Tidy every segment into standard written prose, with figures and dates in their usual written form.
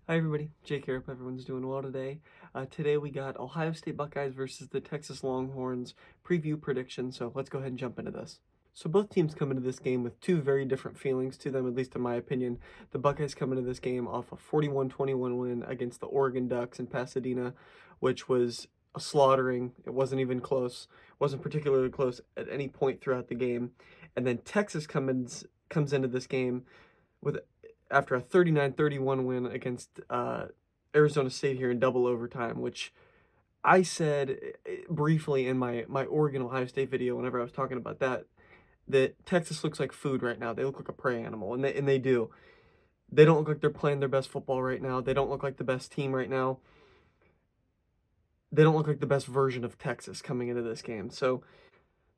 Hi everybody, Jake here. Hope everyone's doing well today. Today we got Ohio State Buckeyes versus the Texas Longhorns preview prediction, so let's go ahead and jump into this. So both teams come into this game with two very different feelings to them, at least in my opinion. The Buckeyes come into this game off a 41-21 win against the Oregon Ducks in Pasadena, which was a slaughtering. It wasn't even close. Wasn't particularly close at any point throughout the game. And then Texas comes into this game with after a 39-31 win against Arizona State here in double overtime, which I said briefly in my Oregon Ohio State video whenever I was talking about that Texas looks like food right now. They look like a prey animal, and they do. They don't look like they're playing their best football right now. They don't look like the best team right now. They don't look like the best version of Texas coming into this game. So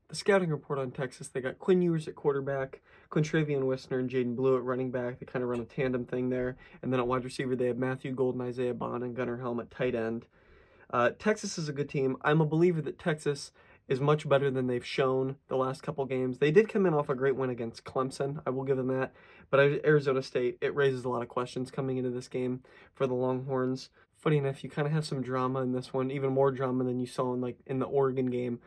the scouting report on Texas, they got Quinn Ewers at quarterback, Quintravian Wisner and Jaden Blue at running back. They kind of run a tandem thing there. And then at wide receiver, they have Matthew Golden, Isaiah Bond, and Gunnar Helm at tight end. Texas is a good team. I'm a believer that Texas is much better than they've shown the last couple games. They did come in off a great win against Clemson. I will give them that. But Arizona State, it raises a lot of questions coming into this game for the Longhorns. Funny enough, you kind of have some drama in this one, even more drama than you saw in the Oregon game.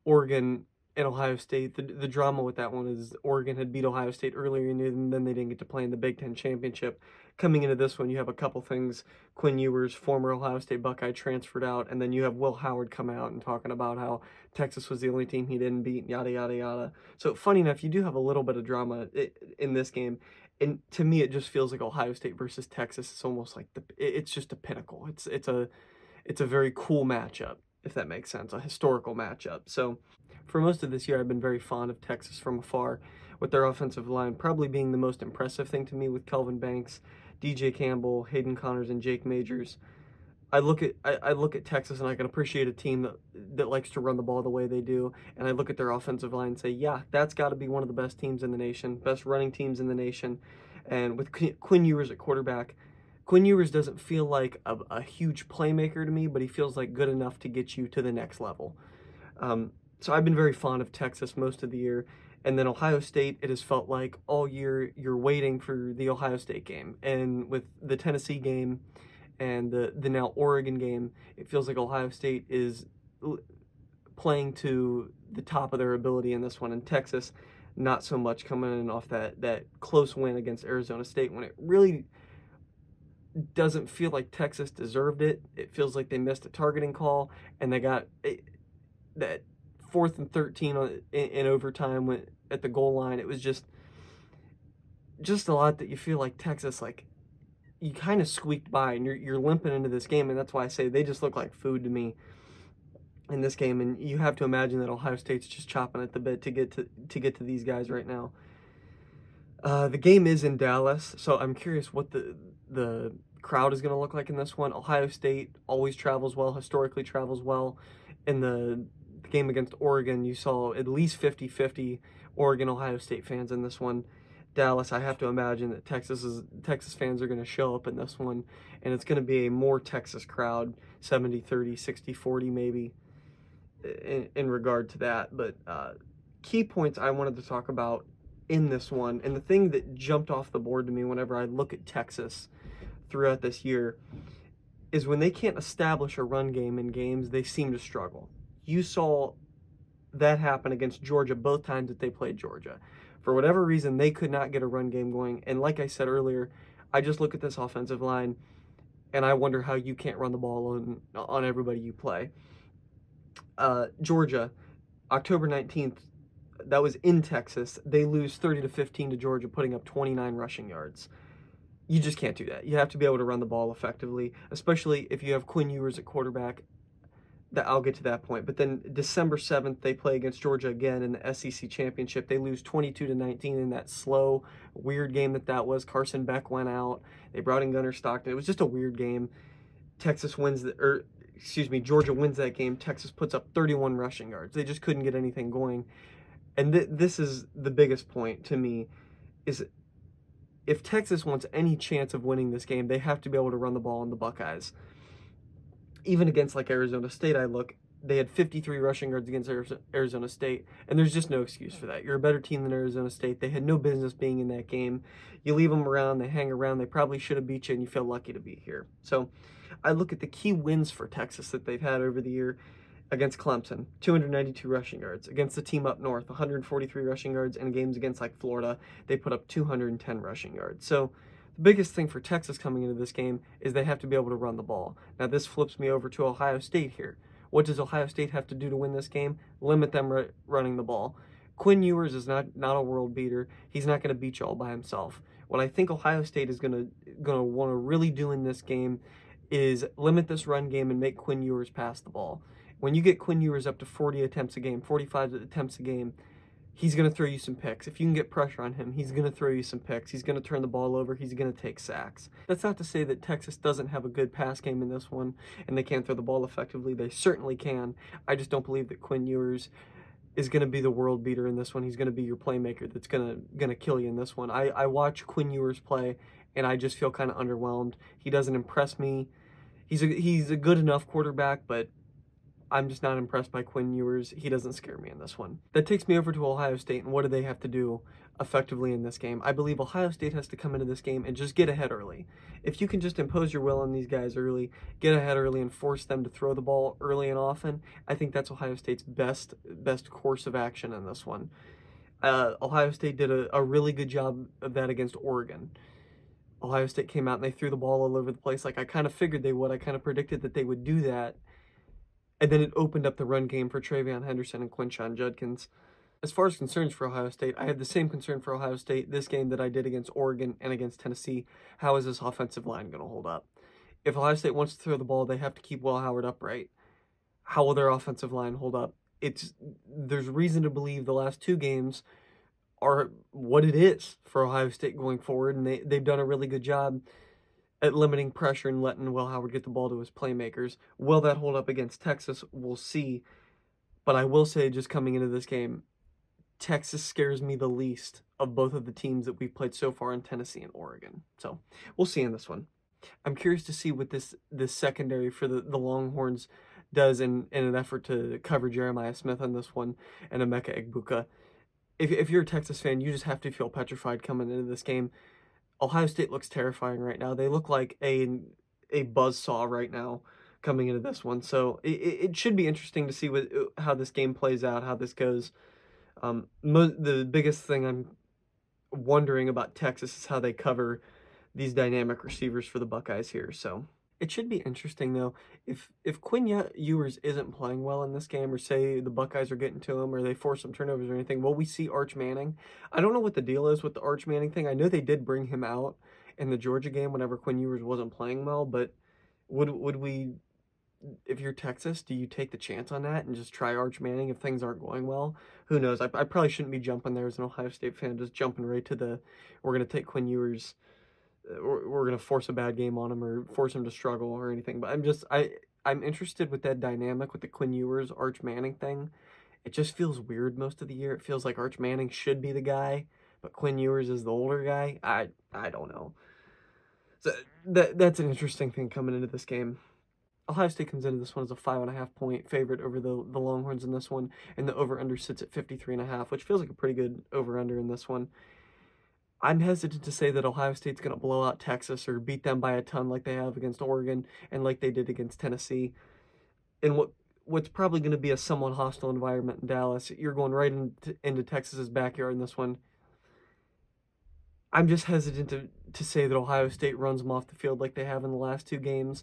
Oregon and Ohio State. The drama with that one is Oregon had beat Ohio State earlier in the year, and then they didn't get to play in the Big Ten Championship. Coming into this one, you have a couple things. Quinn Ewers, former Ohio State Buckeye, transferred out, and then you have Will Howard come out and talking about how Texas was the only team he didn't beat, yada, yada, yada. So, funny enough, you do have a little bit of drama in this game. And to me, it just feels like Ohio State versus Texas. It's almost like it's just a pinnacle. It's a very cool matchup, if that makes sense, a historical matchup. So for most of this year, I've been very fond of Texas from afar, with their offensive line probably being the most impressive thing to me with Kelvin Banks, DJ Campbell, Hayden Connors, and Jake Majors. I look at Texas and I can appreciate a team that likes to run the ball the way they do, and I look at their offensive line and say, yeah, that's got to be one of the best teams in the nation, best running teams in the nation, and with Quinn Ewers at quarterback, Quinn Ewers doesn't feel like a huge playmaker to me, but he feels like good enough to get you to the next level. So I've been very fond of Texas most of the year. And then Ohio State, it has felt like all year you're waiting for the Ohio State game. And with the Tennessee game and the now Oregon game, it feels like Ohio State is playing to the top of their ability in this one. And Texas, not so much coming in off that close win against Arizona State when it really doesn't feel like Texas deserved it. It feels like they missed a targeting call, and they got that 4th and 13 in overtime at the goal line. It was just a lot that you feel like Texas, like, you kind of squeaked by, and you're limping into this game, and that's why I say they just look like food to me in this game. And you have to imagine that Ohio State's just chopping at the bit to get to these guys right now. The game is in Dallas, so I'm curious what the crowd is going to look like in this one. Ohio State always travels well, historically travels well. In the game against Oregon, you saw at least 50-50 Oregon-Ohio State fans in this one. Dallas, I have to imagine that Texas fans are going to show up in this one, and it's going to be a more Texas crowd, 70-30, 60-40 maybe, in regard to that. But key points I wanted to talk about in this one, and the thing that jumped off the board to me whenever I look at Texas throughout this year, is when they can't establish a run game in games, they seem to struggle. You saw that happen against Georgia both times that they played Georgia. For whatever reason, they could not get a run game going. And like I said earlier, I just look at this offensive line, and I wonder how you can't run the ball on everybody you play. Georgia, October 19th, that was in Texas. They lose 30-15 to Georgia, putting up 29 rushing yards. You just can't do that. You have to be able to run the ball effectively, especially if you have Quinn Ewers at quarterback. I'll get to that point. But then December 7th, they play against Georgia again in the SEC Championship. They lose 22-19 in that slow, weird game that was. Carson Beck went out. They brought in Gunnar Stockton. It was just a weird game. Georgia wins that game. Texas puts up 31 rushing yards. They just couldn't get anything going. And this is the biggest point to me, is if Texas wants any chance of winning this game, they have to be able to run the ball on the Buckeyes. Even against like Arizona State, I look, They had 53 rushing yards against Arizona State, and there's just no excuse for that. You're a better team than Arizona State. They had no business being in that game. You leave them around, they hang around, they probably should have beat you, and you feel lucky to be here. So I look at the key wins for Texas that they've had over the year. Against Clemson, 292 rushing yards. Against the team up north, 143 rushing yards. And games against like Florida, they put up 210 rushing yards. So the biggest thing for Texas coming into this game is they have to be able to run the ball. Now this flips me over to Ohio State here. What does Ohio State have to do to win this game? Limit them running the ball. Quinn Ewers is not a world beater. He's not going to beat you all by himself. What I think Ohio State is going to want to really do in this game is limit this run game and make Quinn Ewers pass the ball. When you get Quinn Ewers up to 40 attempts a game, 45 attempts a game, he's going to throw you some picks. If you can get pressure on him, he's going to throw you some picks. He's going to turn the ball over. He's going to take sacks. That's not to say that Texas doesn't have a good pass game in this one and they can't throw the ball effectively. They certainly can. I just don't believe that Quinn Ewers is going to be the world beater in this one. He's going to be your playmaker that's going to kill you in this one. I watch Quinn Ewers play, and I just feel kind of underwhelmed. He doesn't impress me. He's a good enough quarterback, but I'm just not impressed by Quinn Ewers. He doesn't scare me in this one. That takes me over to Ohio State, and what do they have to do effectively in this game? I believe Ohio State has to come into this game and just get ahead early. If you can just impose your will on these guys early, get ahead early, and force them to throw the ball early and often, I think that's Ohio State's best course of action in this one. Ohio State did a really good job of that against Oregon. Ohio State came out and they threw the ball all over the place like I kind of figured they would. I kind of predicted that they would do that. And then it opened up the run game for Travion Henderson and Quinshon Judkins. As far as concerns for Ohio State, I have the same concern for Ohio State this game that I did against Oregon and against Tennessee. How is this offensive line going to hold up? If Ohio State wants to throw the ball, they have to keep Will Howard upright. How will their offensive line hold up? There's reason to believe the last two games are what it is for Ohio State going forward, and they've done a really good job at limiting pressure and letting Will Howard get the ball to his playmakers. Will that hold up against Texas? We'll see. But I will say, just coming into this game, Texas scares me the least of both of the teams that we've played so far in Tennessee and Oregon. So we'll see in this one. I'm curious to see what this secondary for the Longhorns does in an effort to cover Jeremiah Smith on this one and Emeka Egbuka. If you're a Texas fan, you just have to feel petrified coming into this game. Ohio State looks terrifying right now. They look like a buzzsaw right now coming into this one. So it should be interesting to see how this game plays out, how this goes. The biggest thing I'm wondering about Texas is how they cover these dynamic receivers for the Buckeyes here. So it should be interesting, though. If Quinn Ewers isn't playing well in this game, or say the Buckeyes are getting to him, or they force some turnovers or anything, will we see Arch Manning? I don't know what the deal is with the Arch Manning thing. I know they did bring him out in the Georgia game whenever Quinn Ewers wasn't playing well, but would we, if you're Texas, do you take the chance on that and just try Arch Manning if things aren't going well? Who knows? I probably shouldn't be jumping there as an Ohio State fan, just jumping right to we're going to take Quinn Ewers, we're going to force a bad game on him or force him to struggle or anything. But I'm interested with that dynamic with the Quinn Ewers, Arch Manning thing. It just feels weird most of the year. It feels like Arch Manning should be the guy, but Quinn Ewers is the older guy. I don't know. So that's an interesting thing coming into this game. Ohio State comes into this one as a 5.5 point favorite over the Longhorns in this one, and the over-under sits at 53.5, which feels like a pretty good over-under in this one. I'm hesitant to say that Ohio State's going to blow out Texas or beat them by a ton like they have against Oregon and like they did against Tennessee. In what's probably going to be a somewhat hostile environment in Dallas, you're going right into Texas's backyard in this one. I'm just hesitant to say that Ohio State runs them off the field like they have in the last two games.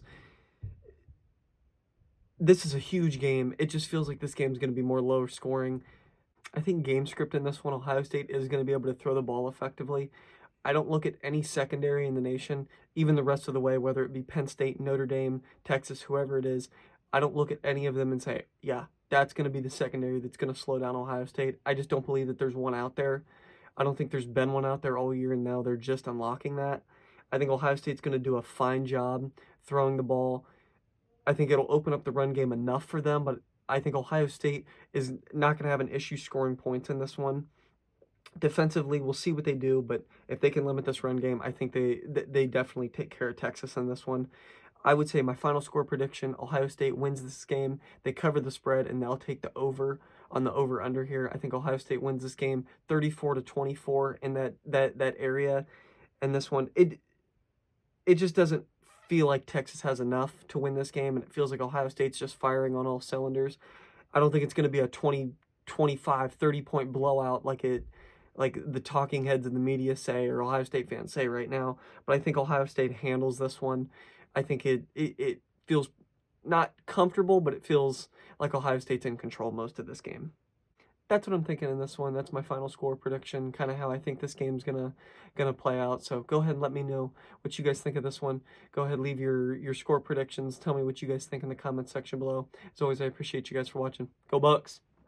This is a huge game. It just feels like this game's going to be more low scoring. I think game script in this one, Ohio State is going to be able to throw the ball effectively. I don't look at any secondary in the nation, even the rest of the way, whether it be Penn State, Notre Dame, Texas, whoever it is. I don't look at any of them and say, yeah, that's going to be the secondary that's going to slow down Ohio State. I just don't believe that there's one out there. I don't think there's been one out there all year, and now they're just unlocking that. I think Ohio State's going to do a fine job throwing the ball. I think it'll open up the run game enough for them, but I think Ohio State is not going to have an issue scoring points in this one. Defensively, we'll see what they do, but if they can limit this run game, I think they definitely take care of Texas in this one. I would say my final score prediction, Ohio State wins this game. They cover the spread, and they'll take the over on the over-under here. I think Ohio State wins this game 34-24 in that area. And this one, it just doesn't feel like Texas has enough to win this game, and it feels like Ohio State's just firing on all cylinders. I don't think it's going to be a 20, 25, 30-point blowout like the talking heads in the media say or Ohio State fans say right now, but I think Ohio State handles this one. I think it feels not comfortable, but it feels like Ohio State's in control most of this game. That's what I'm thinking in this one. That's my final score prediction, kind of how I think this game's gonna play out. So go ahead and let me know what you guys think of this one. Go ahead, leave your score predictions. Tell me what you guys think in the comments section below. As always, I appreciate you guys for watching. Go Bucks!